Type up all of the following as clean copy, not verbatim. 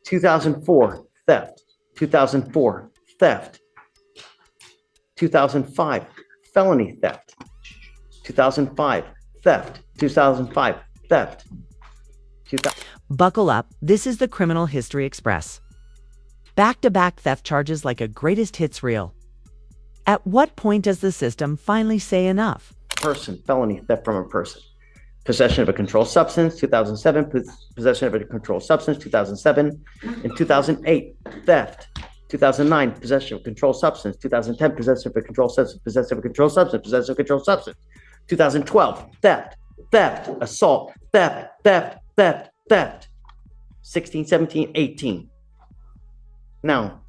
2004, theft. 2004, theft. 2005, felony theft. 2005, theft. 2005, theft. Buckle up, this is the Criminal History Express. Back-to-back theft charges like a greatest hits reel. At what point does the system finally say enough? Person, felony theft from a person. Possession of a controlled substance, 2007. Possession of a controlled substance, 2007. In 2008, theft. 2009, possession of a controlled substance. 2010, possession of a controlled substance. Possession of a controlled substance. Possession of a controlled substance. 2012, theft. Theft. Assault. Theft. Theft. Theft. Theft. 16, 17, 18. Now,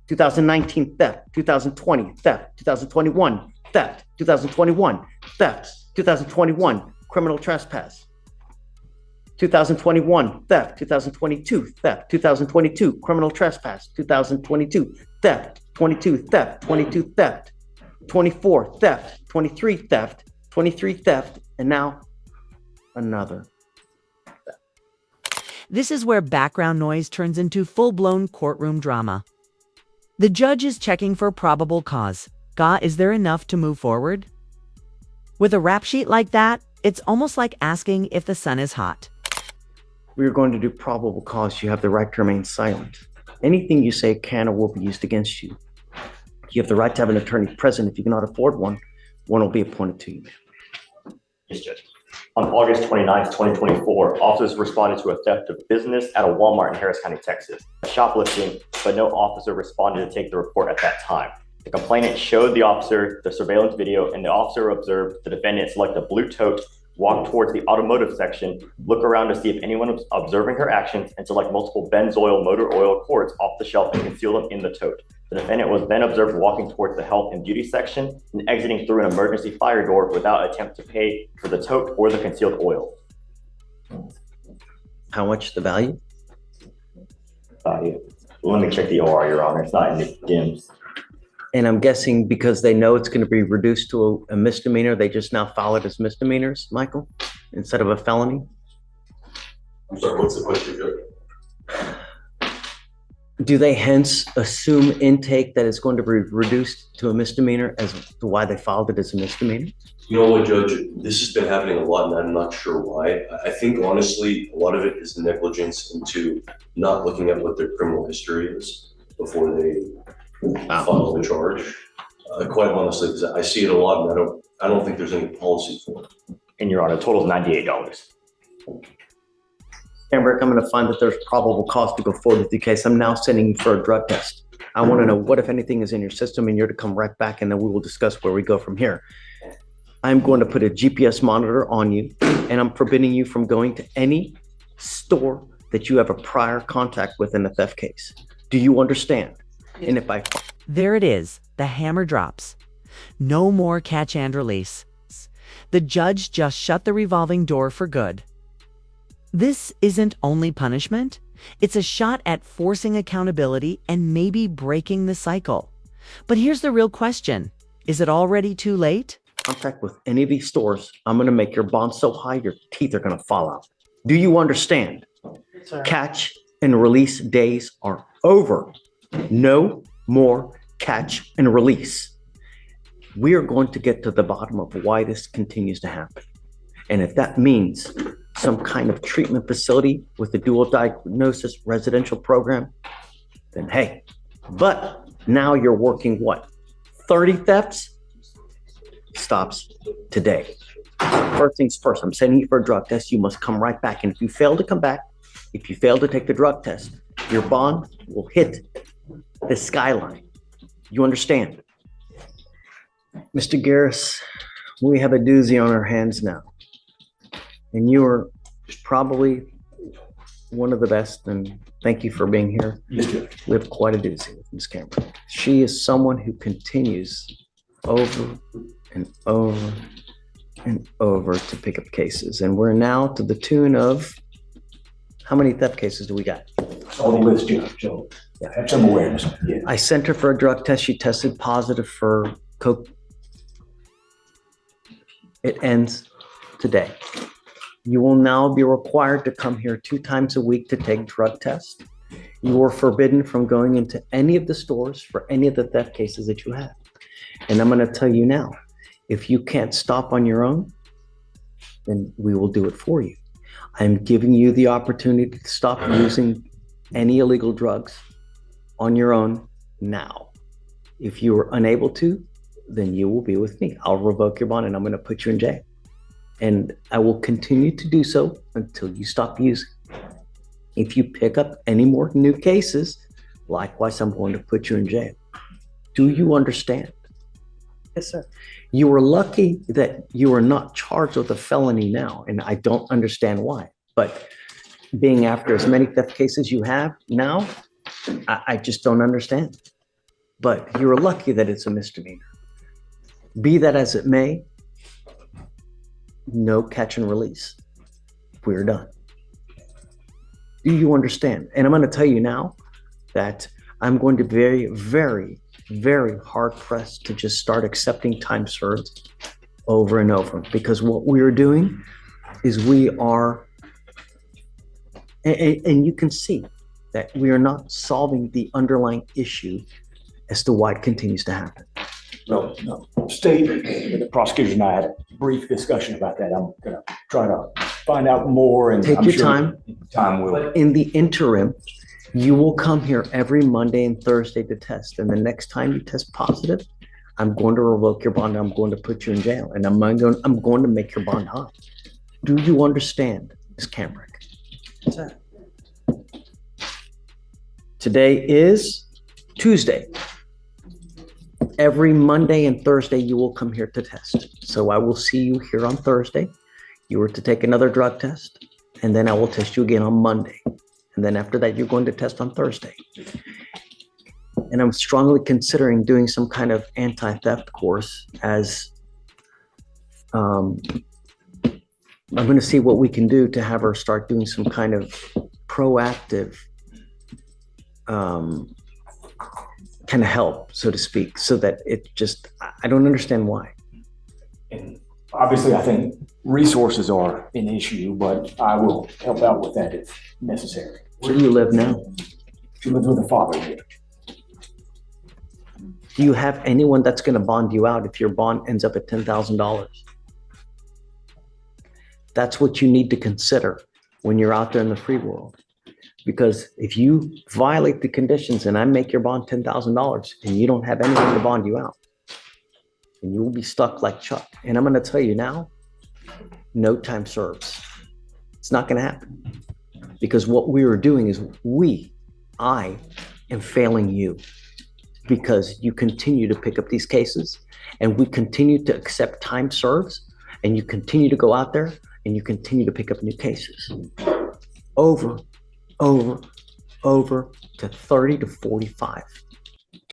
2019, theft. 2020, theft. 2021, theft. 2021, theft. 2021, criminal trespass. 2021, theft. 2022, theft. 2022, criminal trespass. 2022, theft. 22, theft. 22, theft. 24, theft. 23, theft. 23, theft. And now, another. This is where background noise turns into full-blown courtroom drama. The judge is checking for probable cause. Is there enough to move forward? With a rap sheet like that, it's almost like asking if the sun is hot. We are going to do probable cause. You have the right to remain silent. Anything you say can or will be used against you. You have the right to have an attorney present. If you cannot afford one, one will be appointed to you. Yes, Judge. On August 29th, 2024, officers responded to a theft of business at a Walmart in Harris County, Texas. Shoplifting, but no officer responded to take the report at that time. The complainant showed the officer the surveillance video, and the officer observed the defendant select a blue tote, walk towards the automotive section, look around to see if anyone was observing her actions, and select multiple Benzoyl motor oil cords off the shelf and conceal them in the tote. The defendant was then observed walking towards the health and beauty section and exiting through an emergency fire door without attempt to pay for the tote or the concealed oil. How much the value? Let me check the OR, Your Honor. It's not in the DIMS. And I'm guessing because they know it's going to be reduced to a misdemeanor, they just now file it as misdemeanors, Michael, instead of a felony? I'm sorry, what's the question, Judge? Do they hence assume intake that it's going to be reduced to a misdemeanor as to why they filed it as a misdemeanor? You know what, Judge, this has been happening a lot and I'm not sure why. I think honestly, a lot of it is negligence into not looking at what their criminal history is before they file the charge. Quite honestly, because I see it a lot and I don't think there's any policy for it. And Your Honor, the total is $98. Amber, I'm going to find that there's probable cause to go forward with the case. I'm now sending you for a drug test. I want to know what, if anything, is in your system, and you're to come right back, and then we will discuss where we go from here. I'm going to put a GPS monitor on you, and I'm forbidding you from going to any store that you have a prior contact with in a theft case. Do you understand? And if I... There it is. The hammer drops. No more catch and release. The judge just shut the revolving door for good. This isn't only punishment, it's a shot at forcing accountability and maybe breaking the cycle. But here's the real question. Is it already too late? Contact with any of these stores, I'm going to make your bond so high your teeth are going to fall out. Do you understand? Yes, catch and release days are over. No more catch and release. We are going to get to the bottom of why this continues to happen. And if that means some kind of treatment facility with a dual diagnosis residential program, then hey, but now you're working what? 30 thefts? Stops today. First things first, I'm sending you for a drug test. You must come right back. And if you fail to come back, if you fail to take the drug test, your bond will hit the skyline. You understand? Mr. Garris, we have a doozy on our hands now. And you are probably one of the best, and thank you for being here. We have quite a doozy with Ms. Cameron. She is someone who continues over and over and over to pick up cases. And we're now to the tune of, how many theft cases do we got? On the list, Joe. Yeah, have some awareness. Yeah. I sent her for a drug test. She tested positive for coke. It ends today. You will now be required to come here 2 times a week to take drug tests. You are forbidden from going into any of the stores for any of the theft cases that you have. And I'm going to tell you now, if you can't stop on your own, then we will do it for you. I'm giving you the opportunity to stop using any illegal drugs on your own now. If you are unable to, then you will be with me. I'll revoke your bond and I'm going to put you in jail. And I will continue to do so until you stop using. If you pick up any more new cases, likewise, I'm going to put you in jail. Do you understand? Yes, sir. You were lucky that you are not charged with a felony now, and I don't understand why. But being after as many theft cases you have now, I just don't understand. But you're lucky that it's a misdemeanor. Be that as it may, no catch and release. We're done. Do you understand? And I'm going to tell you now that I'm going to be very, very hard pressed to just start accepting time served over and over, because what we are doing is we are, and you can see that we are not solving the underlying issue as to why it continues to happen. No. State, the prosecutors and I had a brief discussion about that. I'm going to try to find out more. And Take I'm your sure time. Time will. But in the interim, you will come here every Monday and Thursday to test. And the next time you test positive, I'm going to revoke your bond. I'm going to put you in jail, and I'm going to make your bond high. Do you understand, Ms. Cambrick? Sir. Today is Tuesday. Every Monday and Thursday, you will come here to test. So I will see you here on Thursday. You are to take another drug test, and then I will test you again on Monday. And then after that, you're going to test on Thursday. And I'm strongly considering doing some kind of anti-theft course, as I'm going to see what we can do to have her start doing some kind of proactive kind of help, so to speak, so that it just, I don't understand why. And obviously, I think resources are an issue, but I will help out with that if necessary. Where do you live now? She lives with her father here. Do you have anyone that's going to bond you out if your bond ends up at $10,000? That's what you need to consider when you're out there in the free world. Because if you violate the conditions and I make your bond $10,000 and you don't have anyone to bond you out, and you will be stuck like Chuck. And I'm going to tell you now, no time serves. It's not going to happen. Because what we are doing is I am failing you, because you continue to pick up these cases and we continue to accept time serves, and you continue to go out there and you continue to pick up new cases over to 30 to 45.